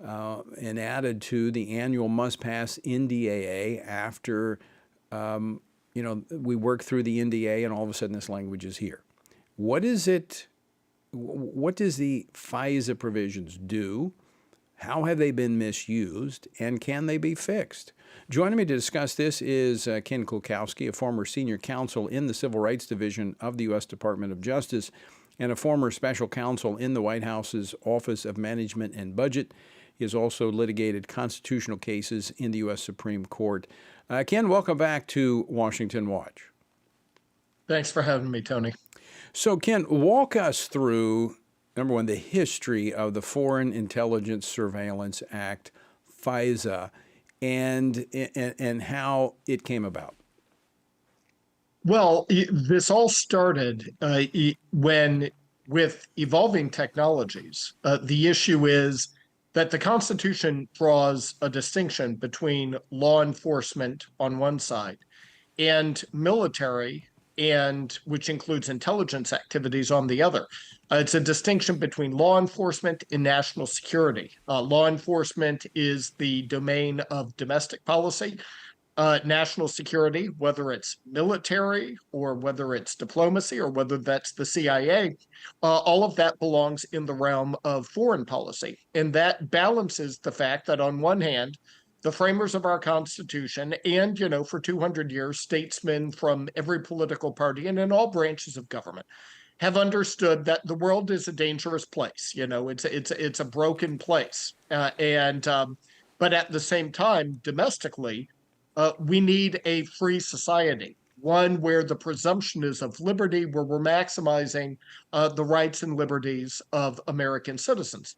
and added to the annual must-pass NDAA after we work through the NDA and all of a sudden this language is here? What is it? What does the FISA provisions do? How have they been misused, and can they be fixed? Joining me to discuss this is Ken Kulkowski, a former senior counsel in the Civil Rights Division of the U.S. Department of Justice and a former special counsel in the White House's Office of Management and Budget. He has also litigated constitutional cases in the U.S. Supreme Court. Ken, welcome back to Washington Watch. Thanks for having me, Tony. So, Ken, walk us through, number one, the history of the Foreign Intelligence Surveillance Act, FISA, and how it came about. Well, this all started when, with evolving technologies, the issue is that the Constitution draws a distinction between law enforcement on one side and military, and which includes intelligence activities on the other. It's a distinction between law enforcement and national security. Law enforcement is the domain of domestic policy. National security, whether it's military or whether it's diplomacy or whether that's the CIA, all of that belongs in the realm of foreign policy. And that balances the fact that on one hand, the framers of our Constitution and, for 200 years, statesmen from every political party and in all branches of government have understood that the world is a dangerous place. It's a broken place. But at the same time, domestically, we need a free society, one where the presumption is of liberty, where we're maximizing the rights and liberties of American citizens.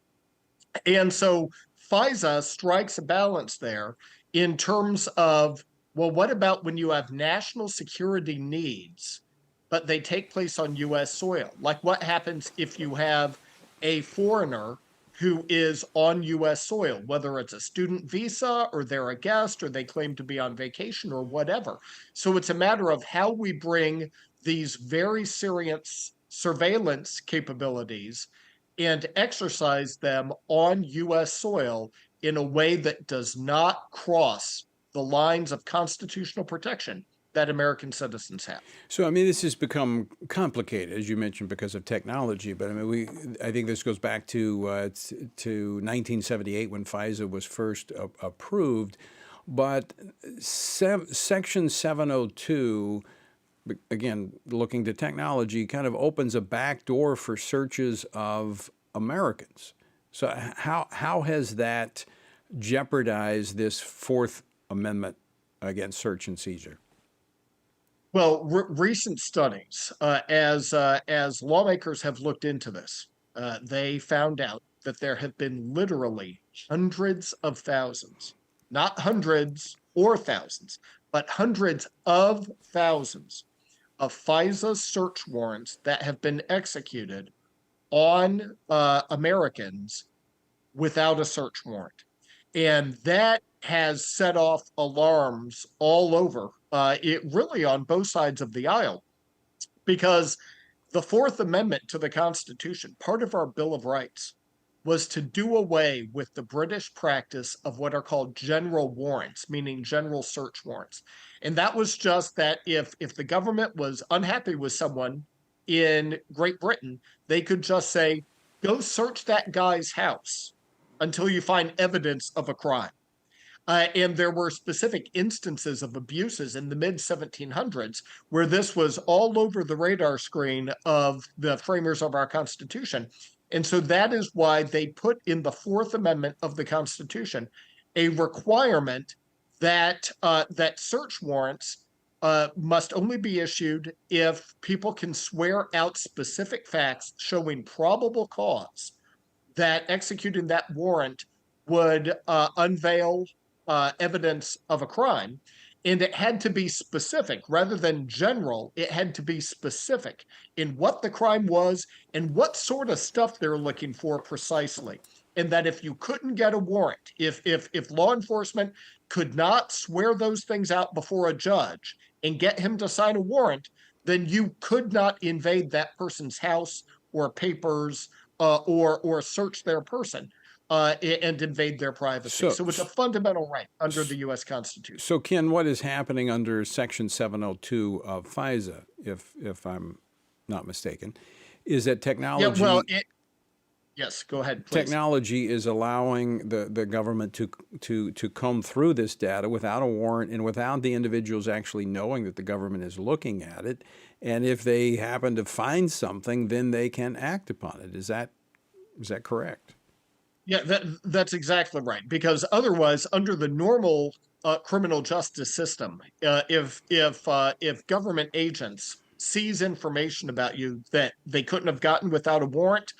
And so FISA strikes a balance there in terms of, well, what about when you have national security needs, but they take place on U.S. soil? Like what happens if you have a foreigner who is on U.S. soil, whether it's a student visa or they're a guest or they claim to be on vacation or whatever. So it's a matter of how we bring these very serious surveillance capabilities and exercise them on U.S. soil in a way that does not cross the lines of constitutional protection that American citizens have. So, this has become complicated, as you mentioned, because of technology. But I think this goes back to 1978 when FISA was first approved. But Section 702, again, looking to technology, kind of opens a back door for searches of Americans. So, how has that jeopardized this Fourth Amendment against search and seizure? Well, recent studies, as lawmakers have looked into this, they found out that there have been literally hundreds of thousands, not hundreds or thousands, but hundreds of thousands of FISA search warrants that have been executed on Americans without a search warrant. And that has set off alarms all over, it really on both sides of the aisle, because the Fourth Amendment to the Constitution, part of our Bill of Rights, was to do away with the British practice of what are called general warrants, meaning general search warrants. And that was just that if the government was unhappy with someone in Great Britain, they could just say, go search that guy's house until you find evidence of a crime. And there were specific instances of abuses in the mid-1700s where this was all over the radar screen of the framers of our Constitution. And so that is why they put in the Fourth Amendment of the Constitution a requirement that that search warrants must only be issued if people can swear out specific facts showing probable cause that executing that warrant would unveil evidence of a crime. And it had to be specific rather than general. It had to be specific in what the crime was and what sort of stuff they're looking for precisely. And that if you couldn't get a warrant, if law enforcement could not swear those things out before a judge and get him to sign a warrant, then you could not invade that person's house or papers or search their person and invade their privacy. So it's a fundamental right under the U.S. Constitution. So, Ken, what is happening under Section 702 of FISA, if I'm not mistaken, is that technology... Yeah, well, yes, go ahead, please. Technology is allowing the government to comb through this data without a warrant and without the individuals actually knowing that the government is looking at it. And if they happen to find something, then they can act upon it. Is that correct? Yeah, that's exactly right. Because otherwise, under the normal criminal justice system, if government agents seize information about you that they couldn't have gotten without a warrant,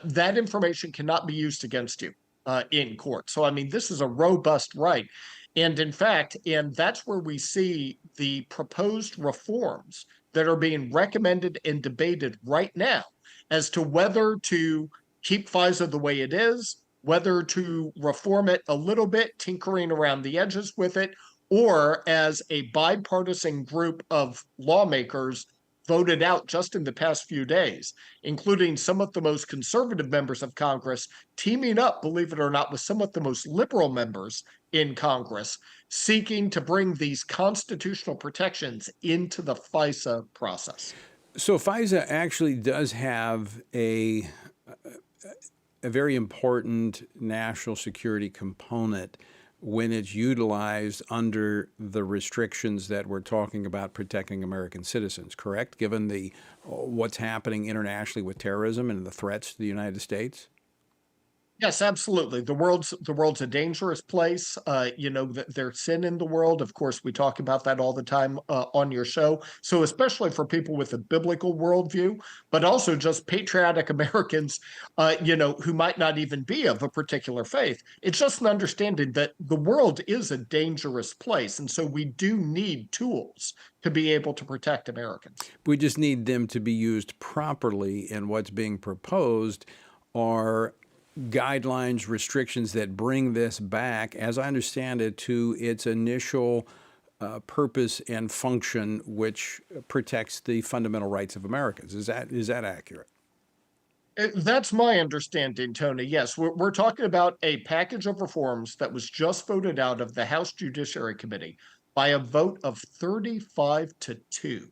that information cannot be used against you in court. So, I mean, this is a robust right. And in fact, and that's where we see the proposed reforms that are being recommended and debated right now as to whether to keep FISA the way it is, whether to reform it a little bit, tinkering around the edges with it, or as a bipartisan group of lawmakers voted out just in the past few days, including some of the most conservative members of Congress teaming up, believe it or not, with some of the most liberal members in Congress, seeking to bring these constitutional protections into the FISA process. So FISA actually does have a very important national security component when it's utilized under the restrictions that we're talking about protecting American citizens, correct? Given what's happening internationally with terrorism and the threats to the United States? Yes, absolutely. The world's a dangerous place. There's sin in the world. Of course, we talk about that all the time on your show. So especially for people with a biblical worldview, but also just patriotic Americans, who might not even be of a particular faith. It's just an understanding that the world is a dangerous place. And so we do need tools to be able to protect Americans. We just need them to be used properly, and what's being proposed are guidelines, restrictions that bring this back, as I understand it, to its initial purpose and function, which protects the fundamental rights of Americans. Is that accurate? That's my understanding, Tony. Yes, we're talking about a package of reforms that was just voted out of the House Judiciary Committee by a vote of 35-2.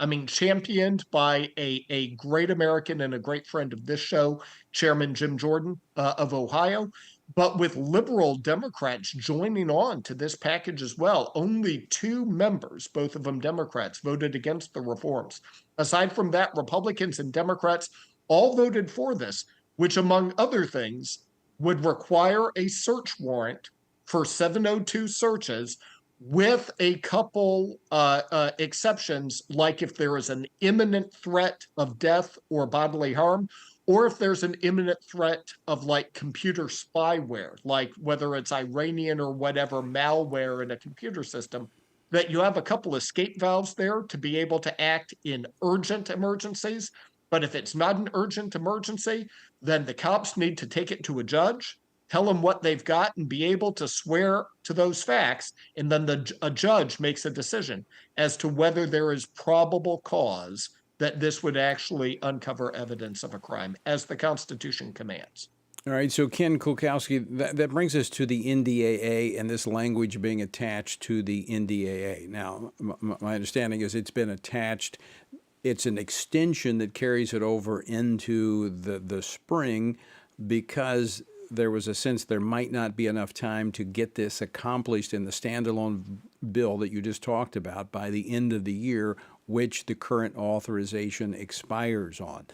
I mean, championed by a great American and a great friend of this show, Chairman Jim Jordan of Ohio, but with liberal Democrats joining on to this package as well. Only 2 members, both of them Democrats, voted against the reforms. Aside from that, Republicans and Democrats all voted for this, which, among other things, would require a search warrant for 702 searches, with a couple exceptions, like if there is an imminent threat of death or bodily harm, or if there's an imminent threat of like computer spyware, like whether it's Iranian or whatever malware in a computer system, that you have a couple escape valves there to be able to act in urgent emergencies. But if it's not an urgent emergency, then the cops need to take it to a judge, tell them what they've got, and be able to swear to those facts. And then a judge makes a decision as to whether there is probable cause that this would actually uncover evidence of a crime, as the Constitution commands. All right, so Ken Kulkowski, that brings us to the NDAA and this language being attached to the NDAA. Now, my understanding is it's been attached. It's an extension that carries it over into the spring, because there was a sense there might not be enough time to get this accomplished in the standalone bill that you just talked about by the end of the year, which the current authorization expires on.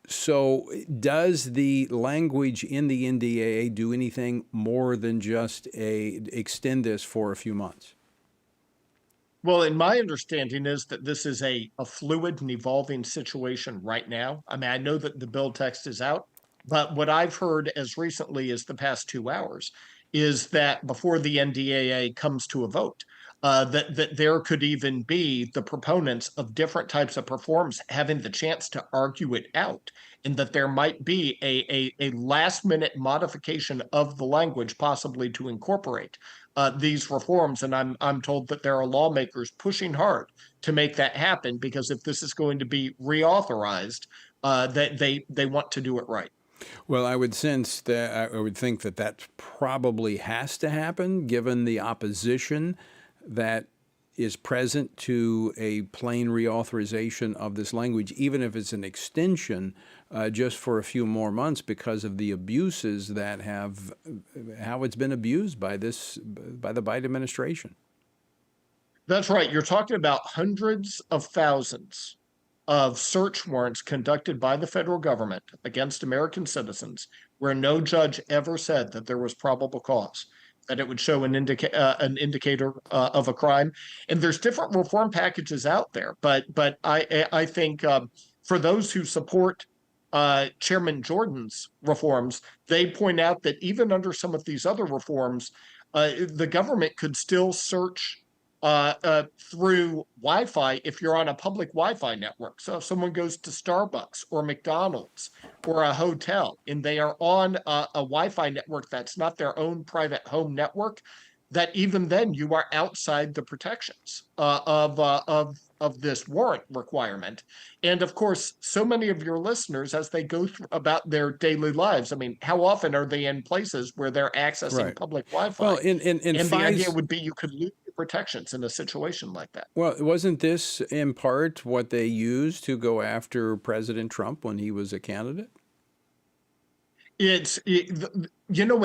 So does the language in the NDAA do anything more than just extend this for a few months? Well, in my understanding is that this is a fluid and evolving situation right now. I mean, I know that the bill text is out, but what I've heard as recently as the past 2 hours is that before the NDAA comes to a vote, that there could even be the proponents of different types of reforms having the chance to argue it out, and that there might be a last-minute modification of the language possibly to incorporate these reforms. And I'm told that there are lawmakers pushing hard to make that happen, because if this is going to be reauthorized, that they want to do it right. Well, I would sense that I would think that that probably has to happen, given the opposition that is present to a plain reauthorization of this language, even if it's an extension just for a few more months, because of the abuses that how it's been abused by the Biden administration. That's right. You're talking about hundreds of thousands of search warrants conducted by the federal government against American citizens, where no judge ever said that there was probable cause, that it would show an indicator of a crime. And there's different reform packages out there, but I think for those who support Chairman Jordan's reforms, they point out that even under some of these other reforms, the government could still search through Wi-Fi if you're on a public Wi-Fi network. So if someone goes to Starbucks or McDonald's or a hotel and they are on a Wi-Fi network that's not their own private home network, that even then you are outside the protections of this warrant requirement. And of course, so many of your listeners, as they go through about their daily lives, I mean, how often are they in places where they're accessing public Wi-Fi? Well, and the idea would be you could lose protections in a situation like that. Well, wasn't this in part what they used to go after President Trump when he was a candidate? When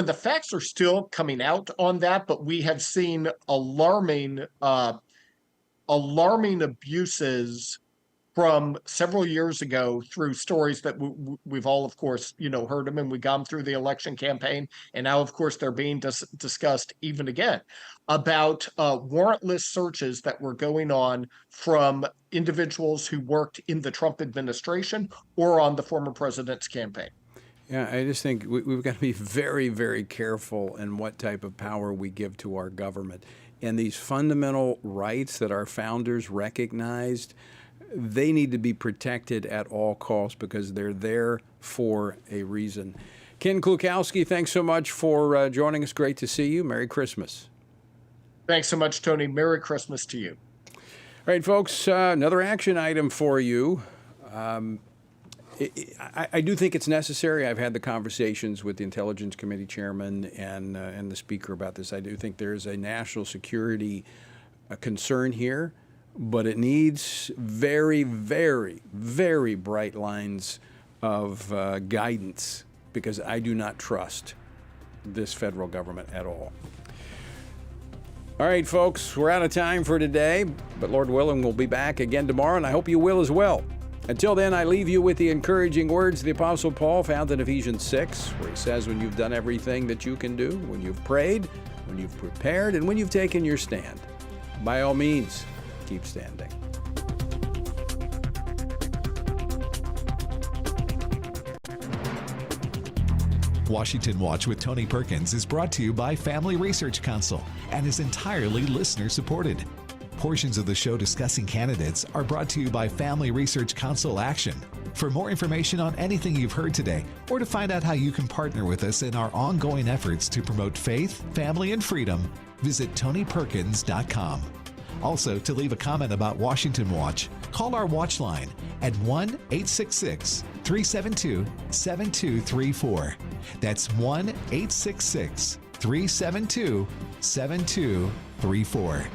the facts are still coming out on that, but we have seen alarming abuses from several years ago through stories that we've all, of course, heard them, and we've gone through the election campaign, and now, of course, they're being discussed even again, about warrantless searches that were going on from individuals who worked in the Trump administration or on the former president's campaign. Yeah, I just think we've got to be very, very careful in what type of power we give to our government. And these fundamental rights that our founders recognized, they need to be protected at all costs because they're there for a reason. Ken Klukowski, thanks so much for joining us. Great to see you. Merry Christmas. Thanks so much, Tony. Merry Christmas to you. All right, folks, another action item for you. I do think it's necessary. I've had the conversations with the Intelligence Committee chairman and the speaker about this. I do think there is a national security concern here, but it needs very, very, very bright lines of guidance, because I do not trust this federal government at all. All right, folks, we're out of time for today, but Lord willing, we'll be back again tomorrow, and I hope you will as well. Until then, I leave you with the encouraging words of the Apostle Paul found in Ephesians 6, where he says, when you've done everything that you can do, when you've prayed, when you've prepared, and when you've taken your stand, by all means, keep standing. Washington Watch with Tony Perkins is brought to you by Family Research Council and is entirely listener-supported. Portions of the show discussing candidates are brought to you by Family Research Council Action. For more information on anything you've heard today, or to find out how you can partner with us in our ongoing efforts to promote faith, family, and freedom, visit TonyPerkins.com. Also, to leave a comment about Washington Watch, call our watch line at 1-866-372-7234. That's 1-866-372-7234.